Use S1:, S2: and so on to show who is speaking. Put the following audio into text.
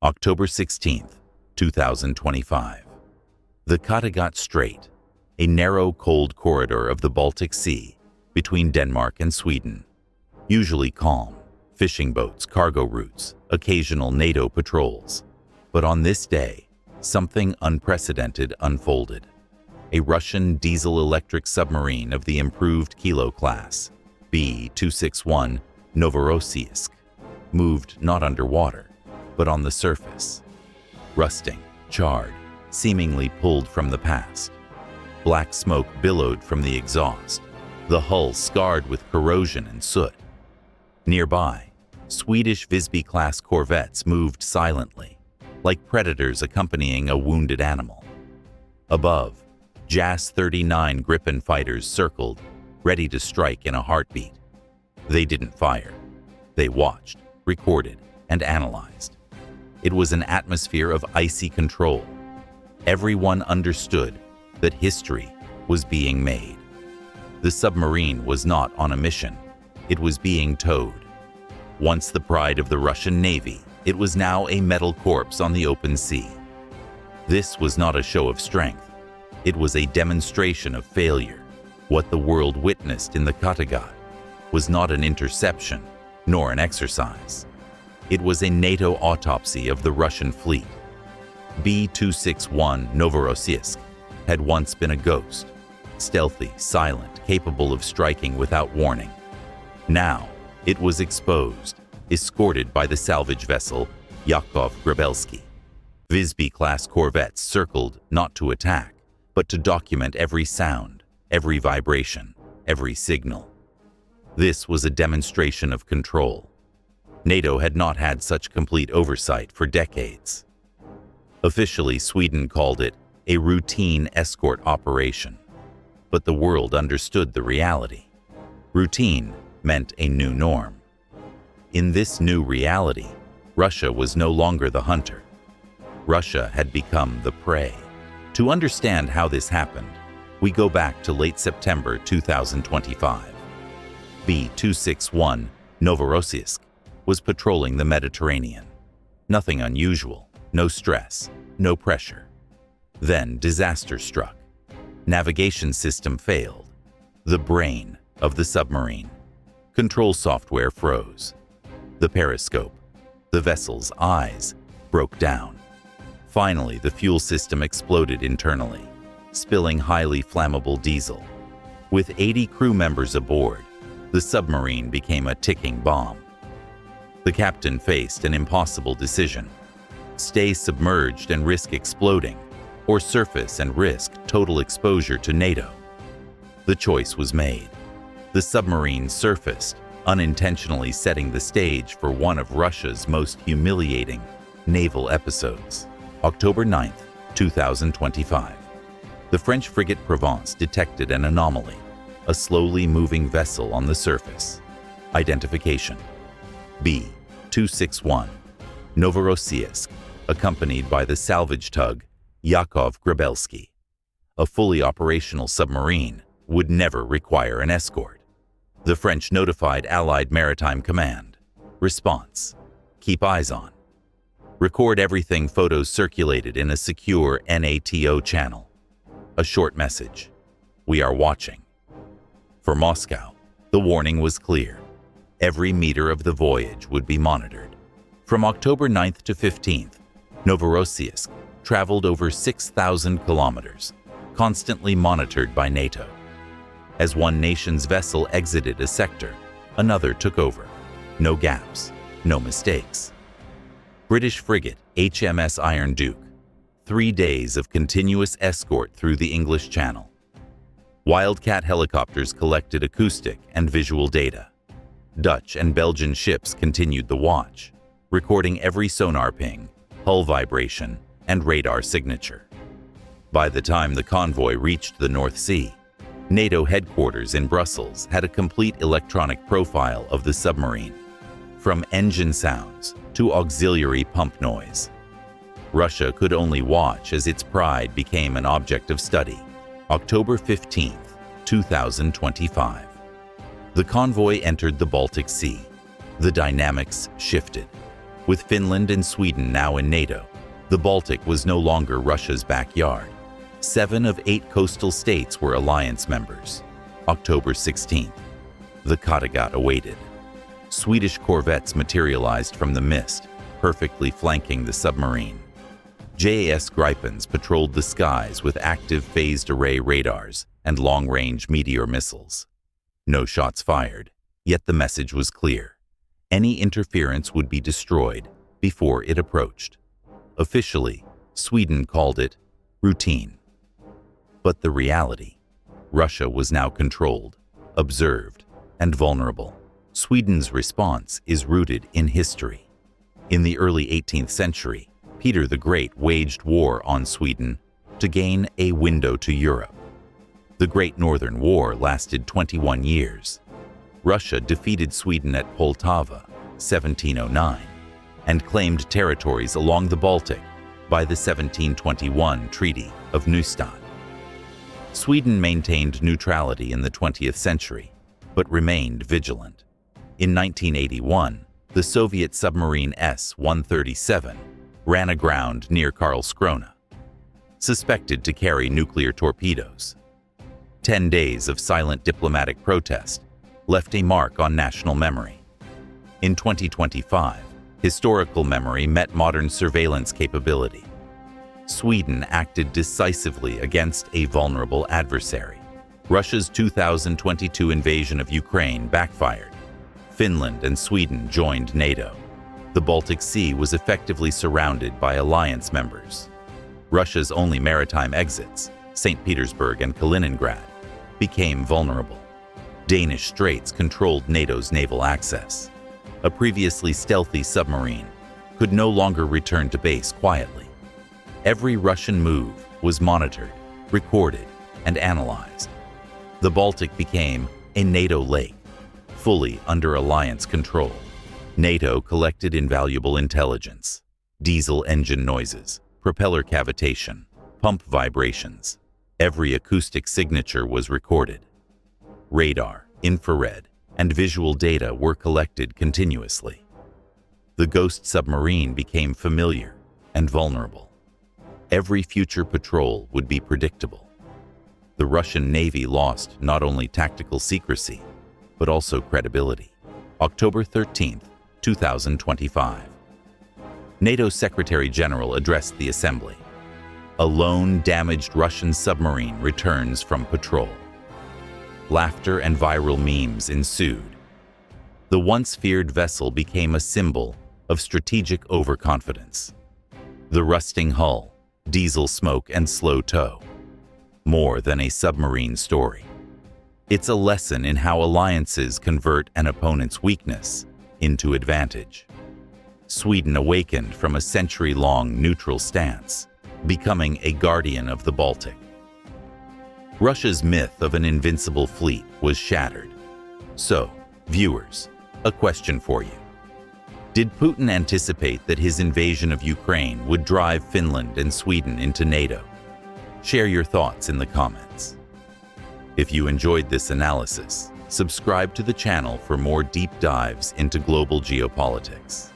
S1: October 16, 2025. The Kattegat Strait, a narrow, cold corridor of the Baltic Sea between Denmark and Sweden. Usually calm, fishing boats, cargo routes, occasional NATO patrols. But on this day, something unprecedented unfolded. A Russian diesel-electric submarine of the improved Kilo class, B-261 Novorossiysk, moved not underwater, but on the surface. Rusting, charred, seemingly pulled from the past. Black smoke billowed from the exhaust, the hull scarred with corrosion and soot. Nearby, Swedish Visby-class corvettes moved silently, like predators accompanying a wounded animal. Above, JAS-39 Gripen fighters circled, ready to strike in a heartbeat. They didn't fire. They watched, recorded, and analyzed. It was an atmosphere of icy control. Everyone understood that history was being made. The submarine was not on a mission. It was being towed. Once the pride of the Russian Navy, it was now a metal corpse on the open sea. This was not a show of strength. It was a demonstration of failure. What the world witnessed in the Kattegat was not an interception, nor an exercise. It was a NATO autopsy of the Russian fleet. B-261 Novorossiysk had once been a ghost, stealthy, silent, capable of striking without warning. Now, it was exposed, escorted by the salvage vessel Yakov Grabelski. Visby-class corvettes circled not to attack, but to document every sound, every vibration, every signal. This was a demonstration of control. NATO had not had such complete oversight for decades. Officially, Sweden called it a routine escort operation. But the world understood the reality. Routine meant a new norm. In this new reality, Russia was no longer the hunter. Russia had become the prey. To understand how this happened, we go back to late September 2025. B-261 Novorossiysk was patrolling the Mediterranean. Nothing unusual, no stress, no pressure. Then disaster struck. Navigation system failed. The brain of the submarine. Control software froze. The periscope, the vessel's eyes, broke down. Finally, the fuel system exploded internally, spilling highly flammable diesel. With 80 crew members aboard, the submarine became a ticking bomb. The captain faced an impossible decision: stay submerged and risk exploding, or surface and risk total exposure to NATO. The choice was made. The submarine surfaced, unintentionally setting the stage for one of Russia's most humiliating naval episodes. October 9, 2025. The French frigate Provence detected an anomaly, a slowly moving vessel on the surface. Identification: B-261 Novorossiysk, accompanied by the salvage tug Yakov Grabelski. A fully operational submarine would never require an escort. The French notified Allied Maritime Command. Response: keep eyes on. Record everything. Photos circulated in a secure NATO channel. A short message: we are watching. For Moscow, the warning was clear. Every meter of the voyage would be monitored. From October 9th to 15th, Novorossiysk traveled over 6,000 kilometers, constantly monitored by NATO. As one nation's vessel exited a sector, another took over. No gaps, no mistakes. British frigate HMS Iron Duke. 3 days of continuous escort through the English Channel. Wildcat helicopters collected acoustic and visual data. Dutch and Belgian ships continued the watch, recording every sonar ping, hull vibration, and radar signature. By the time the convoy reached the North Sea, NATO headquarters in Brussels had a complete electronic profile of the submarine, from engine sounds to auxiliary pump noise. Russia could only watch as its pride became an object of study. October 15, 2025. The convoy entered the Baltic Sea. The dynamics shifted. With Finland and Sweden now in NATO, the Baltic was no longer Russia's backyard. 7 of 8 coastal states were alliance members. October 16th, the Kattegat awaited. Swedish corvettes materialized from the mist, perfectly flanking the submarine. JAS Gripens patrolled the skies with active phased array radars and long-range meteor missiles. No shots fired, yet the message was clear. Any interference would be destroyed before it approached. Officially, Sweden called it routine. But the reality, Russia was now controlled, observed, and vulnerable. Sweden's response is rooted in history. In the early 18th century, Peter the Great waged war on Sweden to gain a window to Europe. The Great Northern War lasted 21 years. Russia defeated Sweden at Poltava, 1709, and claimed territories along the Baltic by the 1721 Treaty of Neustadt. Sweden maintained neutrality in the 20th century, but remained vigilant. In 1981, the Soviet submarine S-137 ran aground near Karlskrona, suspected to carry nuclear torpedoes. 10 days of silent diplomatic protest left a mark on national memory. In 2025, historical memory met modern surveillance capability. Sweden acted decisively against a vulnerable adversary. Russia's 2022 invasion of Ukraine backfired. Finland and Sweden joined NATO. The Baltic Sea was effectively surrounded by alliance members. Russia's only maritime exits, St. Petersburg and Kaliningrad, became vulnerable. Danish straits controlled NATO's naval access. A previously stealthy submarine could no longer return to base quietly. Every Russian move was monitored, recorded, and analyzed. The Baltic became a NATO lake, fully under alliance control. NATO collected invaluable intelligence: diesel engine noises, propeller cavitation, pump vibrations. Every acoustic signature was recorded. Radar, infrared, and visual data were collected continuously. The ghost submarine became familiar and vulnerable. Every future patrol would be predictable. The Russian Navy lost not only tactical secrecy, but also credibility. October 13th, 2025. NATO Secretary General addressed the Assembly. A lone, damaged Russian submarine returns from patrol. Laughter and viral memes ensued. The once feared vessel became a symbol of strategic overconfidence. The rusting hull, diesel smoke, and slow tow. More than a submarine story. It's a lesson in how alliances convert an opponent's weakness into advantage. Sweden awakened from a century-long neutral stance, becoming a guardian of the Baltic. Russia's myth of an invincible fleet was shattered. So, viewers, a question for you. Did Putin anticipate that his invasion of Ukraine would drive Finland and Sweden into NATO? Share your thoughts in the comments. If you enjoyed this analysis, subscribe to the channel for more deep dives into global geopolitics.